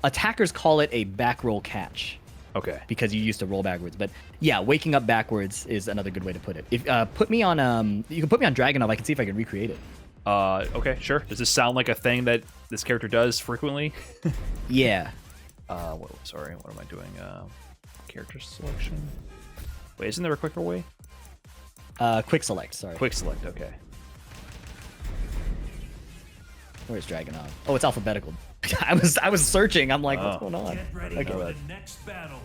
attackers call it a back roll catch Okay. because you used to roll backwards. But yeah, waking up backwards is another good way to put it. If put me on you can put me on Dragunov. I can see if I can recreate it. Okay, sure. Does this sound like a thing that this character does frequently? Yeah. Sorry, what am I doing? Character selection. Wait, isn't there a quicker way? Quick select. Sorry. Quick select. Okay. Where's Dragunov? Oh, it's alphabetical. I was searching. I'm like, what's going on? Get ready Okay. for the next battle.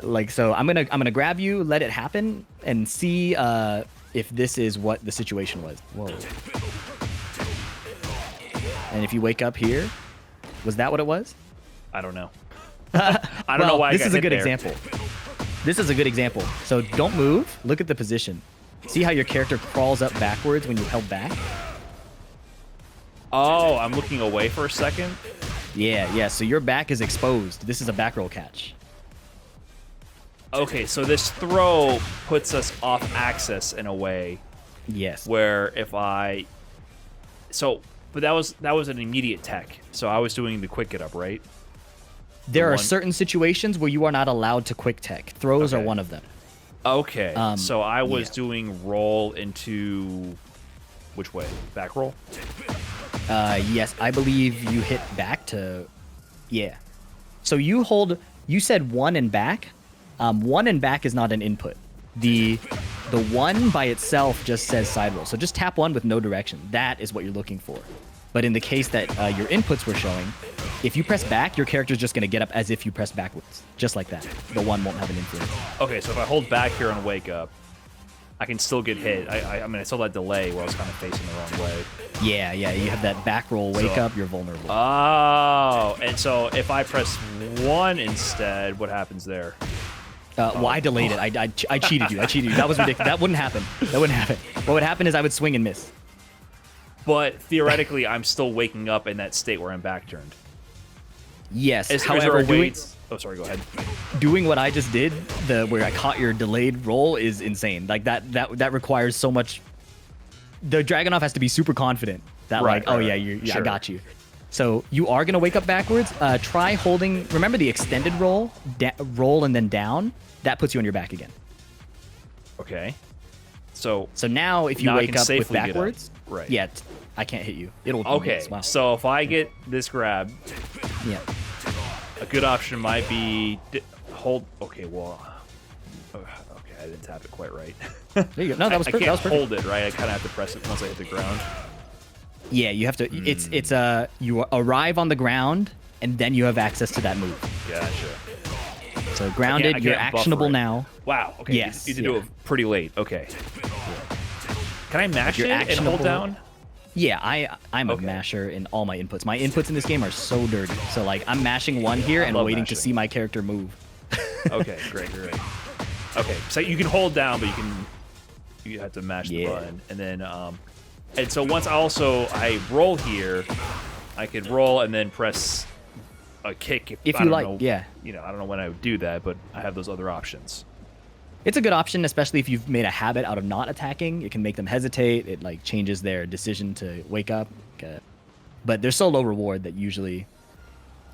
Like so, I'm gonna grab you, let it happen, and see if this is what the situation was. Whoa. And if you wake up here, was that what it was? I don't know. I don't know why. This I got is a hit good there. example. This is a good example. So don't move. Look at the position. See how your character crawls up backwards when you held back? Oh, I'm looking away for a second. Yeah. So your back is exposed. This is a back roll catch. Okay, so this throw puts us off axis in a way Yes. where if I, but that was an immediate tech. So I was doing the quick get up, right? There are one- certain situations where you are not allowed to quick tech. Throws are Okay. one of them. Okay, so I was yeah. doing roll into which way? Back roll. Yes, I believe you hit back to, yeah. So you said one and back. One and back is not an input. The one by itself just says side roll. So just tap one with no direction. That is what you're looking for. But in the case that your inputs were showing, if you press back, your character's just going to get up as if you press backwards. Just like that. The one won't have an influence. Okay, so if I hold back here and wake up, I can still get hit. I mean, I saw that delay where I was kind of facing the wrong way. Yeah, you have that back roll wake So- up, you're vulnerable. Oh, and so if I press one instead, what happens there? Well, I delayed it. I cheated you. That was ridiculous. That wouldn't happen. What would happen is I would swing and miss. But theoretically, I'm still waking up in that state where I'm back turned. Yes. Is there However, a way? Oh, sorry. Go ahead. doing what I just did, where I caught your delayed roll, is insane. Like that requires so much. The Dragunov has to be super confident that Right, like, oh right, yeah, right. Sure. I got you. So you are gonna wake up backwards. Try holding. Remember the extended roll, roll and then down. That puts you on your back again. Okay. So So now if you Now I wake can up with safely get up. backwards, Right. Yeah, I can't hit you. It'll okay. Wow. So if I get this grab, Yeah. a good option might be hold. Okay. Well. Okay, I didn't tap it quite right. There you go. No, that was I perfect. can't That was perfect. hold it right. I kind of have to press it once I hit the ground. Yeah, you have to. It's you arrive on the ground and then you have access to that move. Gotcha. So grounded, I you're can't buffer actionable it. now. Wow. Okay. Yes, You need to do yeah. it pretty late. Okay. Can I mash you're it and hold actionable- down? Yeah, I'm a Okay. masher in all my inputs. My inputs in this game are so dirty. So like I'm mashing one here and love waiting to mashing. see my character move. Okay, great. Okay, so you can hold down, but you have to mash the Yeah. button, and then and so once I roll here, I could roll and then press a kick If I you don't like, know, yeah. You know, I don't know when I would do that, but I have those other options. It's a good option, especially if you've made a habit out of not attacking. It can make them hesitate. It like changes their decision to wake up. But there's so low reward that usually,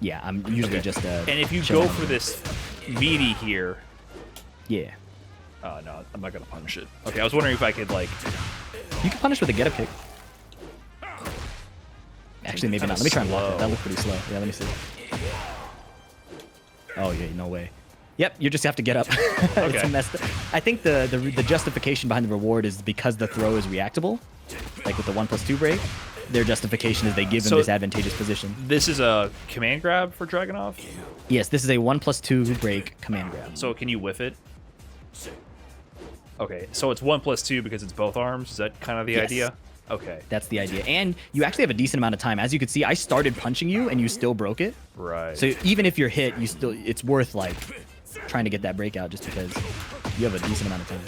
yeah, I'm usually Okay. just. And if you chilling go on for the- this meaty here, yeah, no, I'm not gonna punish it. Okay, I was wondering if I could like. you can punish with a get up kick. Actually, maybe kinda not. Let me try and block slow. that. That looked pretty slow. Yeah, let me see. Oh yeah, no way. Yep, you just have to get up. Okay. It's messed up. I think the justification behind the reward is because the throw is reactable, like with the 1+2 break. Their justification is they give him So- this advantageous position. This is a command grab for Dragunov. Yes, this is a 1+2 break command grab. So can you whiff it? Okay, so it's 1+2 because it's both arms. Is that kind of the Yes. idea? Okay, That's the idea. And you actually have a decent amount of time. As you could see, I started punching you and you still broke it. right. So even if you're hit, it's worth like trying to get that breakout just because you have a decent amount of time.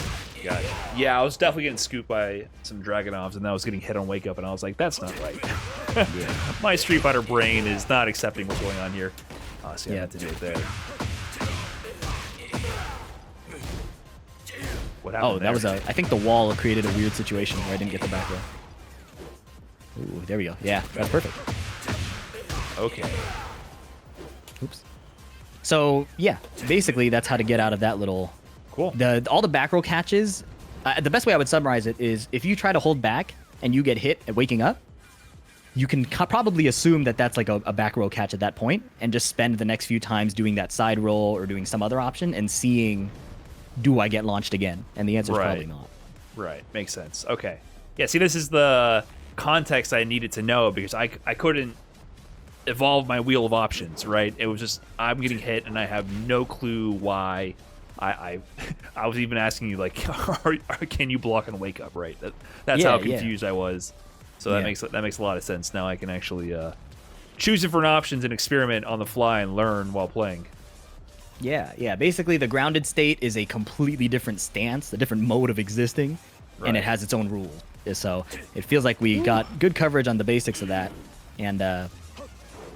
Gotcha. Yeah, I was definitely getting scooped by some Dragunovs, and I was getting hit on wake up, and I was like, that's not right. Yeah. My Street Fighter brain is not accepting what's going on here. See, I Yeah. had to do it there. What happened Oh, there? that was I think the wall created a weird situation where I didn't get the back row. Ooh, there we go. Yeah, that's perfect. Okay. Oops. So yeah, basically that's how to get out of that little. Cool. All the back row catches. The best way I would summarize it is if you try to hold back and you get hit at waking up, you can probably assume that that's like a back row catch at that point, and just spend the next few times doing that side roll or doing some other option and seeing, do I get launched again? And the answer is probably not. Right. Makes sense. Okay. Yeah. See, this is the context I needed to know because I couldn't evolve my wheel of options. Right. It was just I'm getting hit and I have no clue why. I was even asking you like, can you block and wake up? Right. That's how confused I was. So that makes a lot of sense. Now I can actually choose different options and experiment on the fly and learn while playing. Yeah. Basically, the grounded state is a completely different stance, a different mode of existing, and it has its own rules. So it feels like we got good coverage on the basics of that. And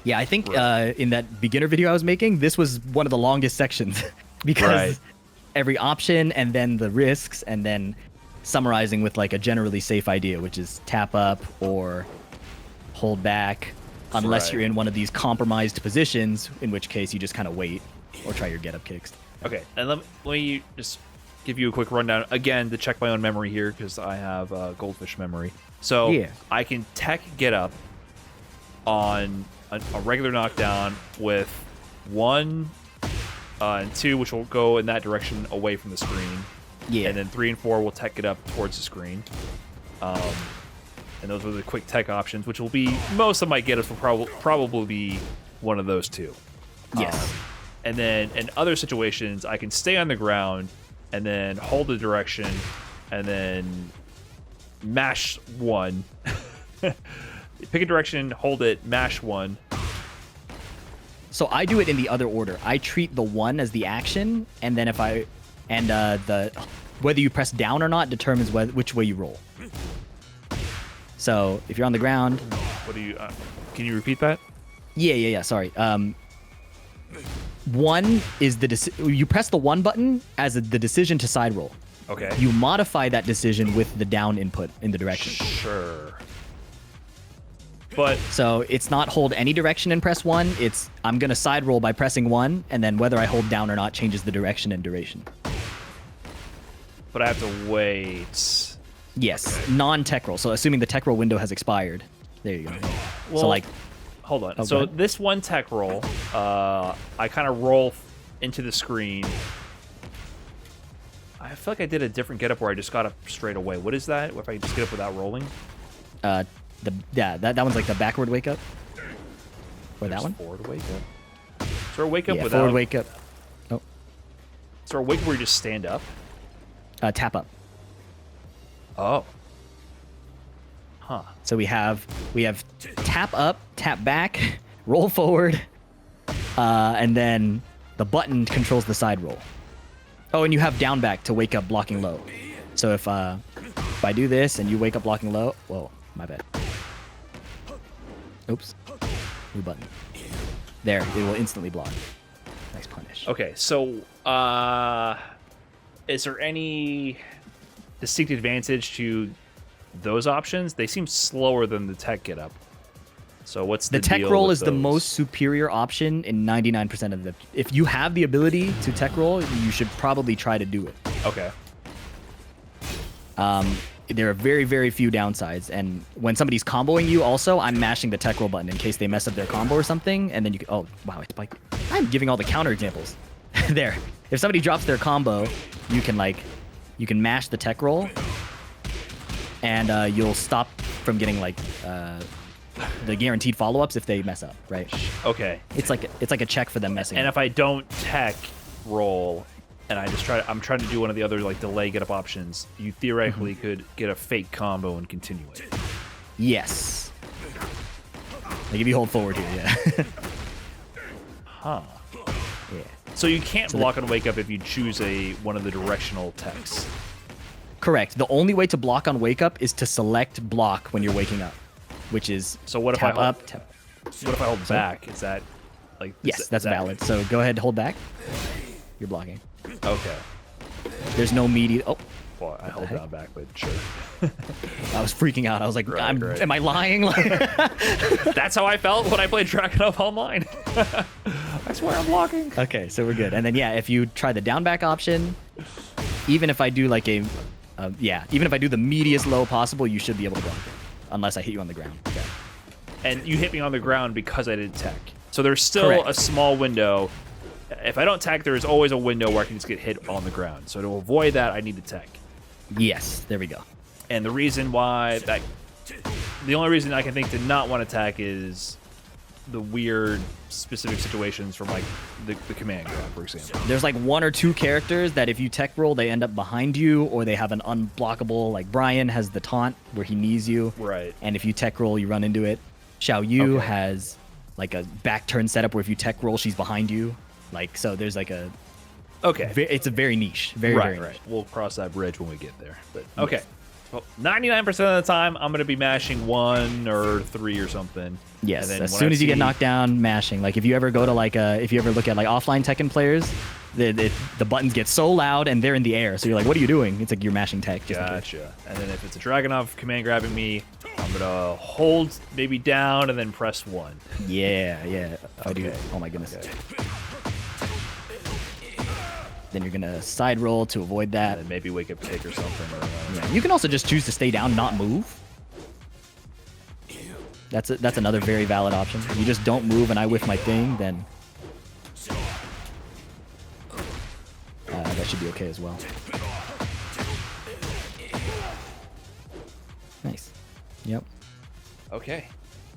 yeah, I think in that beginner video I was making, this was one of the longest sections because every option and then the risks and then summarizing with like a generally safe idea, which is tap up or hold back, unless you're in one of these compromised positions, in which case you just kind of wait or try your get up kicks. Okay, and let me just give you a quick rundown again to check my own memory here because I have goldfish memory. So I can tech get up on a regular knockdown with 1 and 2, which will go in that direction away from the screen. Yeah. And then 3 and 4 will tech it up towards the screen. And those are the quick tech options, which will be most of my get-ups will probably be one of those two. Yes. And then in other situations, I can stay on the ground and then hold the direction and then mash 1. Pick a direction, hold it, mash 1. So I do it in the other order. I treat the 1 as the action, and then if I the whether you press down or not determines which way you roll. So if you're on the ground, what do you? Can you repeat that? Yeah. Sorry. 1 is you press the 1 button as the decision to side roll. Okay. You modify that decision with the down input in the direction. Sure. But so it's not hold any direction and press 1. It's I'm gonna side roll by pressing 1, and then whether I hold down or not changes the direction and duration. But I have to wait. Yes, non-tech roll. So assuming the tech roll window has expired. There you go. Well, so like, hold on. So this one tech roll, I kind of roll into the screen. I feel like I did a different getup where I just got up straight away. What is that? If I just get up without rolling? That one's like the backward wake up. Or that one? Forward wake up. Is there a wake up without? Forward wake up. Oh. Is there a wake up where you just stand up? Tap up. Oh. Huh. So we have tap up, tap back, roll forward, and then the button controls the side roll. Oh, and you have down back to wake up blocking low. So if I do this and you wake up blocking low, whoa, my bad. Oops. New button. There, it will instantly block. Nice punish. Okay, so is there any distinct advantage to those options? They seem slower than the tech get up. So what's the tech deal roll with is the most superior option in 99% of the. If you have the ability to tech roll, you should probably try to do it. Okay. There are very, very few downsides, and when somebody's comboing you, also, I'm mashing the tech roll button in case they mess up their combo or something, and then you can. Oh wow, it's like I'm giving all the counter examples. There, if somebody drops their combo, you can mash the tech roll, and you'll stop from getting like the guaranteed follow-ups if they mess up, right? Okay. It's like a check for them messing up. up. If I don't tech roll, and I'm trying to do one of the other like delay get up options, you theoretically could get a fake combo and continue it. Yes. Like if you hold forward here, yeah. Huh. Yeah. So you can't block and wake up if you choose one of the directional techs. Correct. The only way to block on wake up is to select block when you're waking up, which is so what if tap I hold, up, tap. What if I hold back? Is that like yes, that's valid. So go ahead, hold back. You're blocking. Okay. There's no media. Oh. Well, I held down back, but sure. I was freaking out. I was like, am I lying? That's how I felt when I played Dragunov Online. I swear I'm blocking. Okay, so we're good. And then yeah, if you try the down back option, even if I do like even if I do the meatiest low possible, you should be able to block it, unless I hit you on the ground. Okay. And you hit me on the ground because I didn't tech. So there's still Correct. a small window. If I don't tech, there is always a window where I can just get hit on the ground. So to avoid that, I need to tech. Yes, there we go. And the reason why the only reason I can think to not want to attack is the weird specific situations from like the command grab, for example. There's like one or two characters that if you tech roll, they end up behind you, or they have an unblockable. Like Brian has the taunt where he knees you, Right. and if you tech roll, you run into it. Xiao Yu Okay. has like a back turn setup where if you tech roll, she's behind you. Like so, there's like a Okay. it's a very niche, very right. niche. We'll cross that bridge when we get there. But okay. Well, 99% of the time, I'm going to be mashing 1 or 3 or something. Yes, And then as when soon I as you get see- knocked down, mashing. Like if you ever go to like if you ever look at like offline Tekken players, the buttons get so loud and they're in the air. So you're like, what are you doing? It's like you're mashing tech. Just in case. Gotcha. And then if it's a Dragunov command grabbing me, I'm going to hold maybe down and then press 1. Yeah. If I do, oh my goodness. Okay. Then you're gonna side roll to avoid that. And maybe wake up kick or something. Or, Yeah. You can also just choose to stay down, not move. That's another very valid option. You just don't move and I whiff my thing, then that should be okay as well. Nice. Yep. Okay.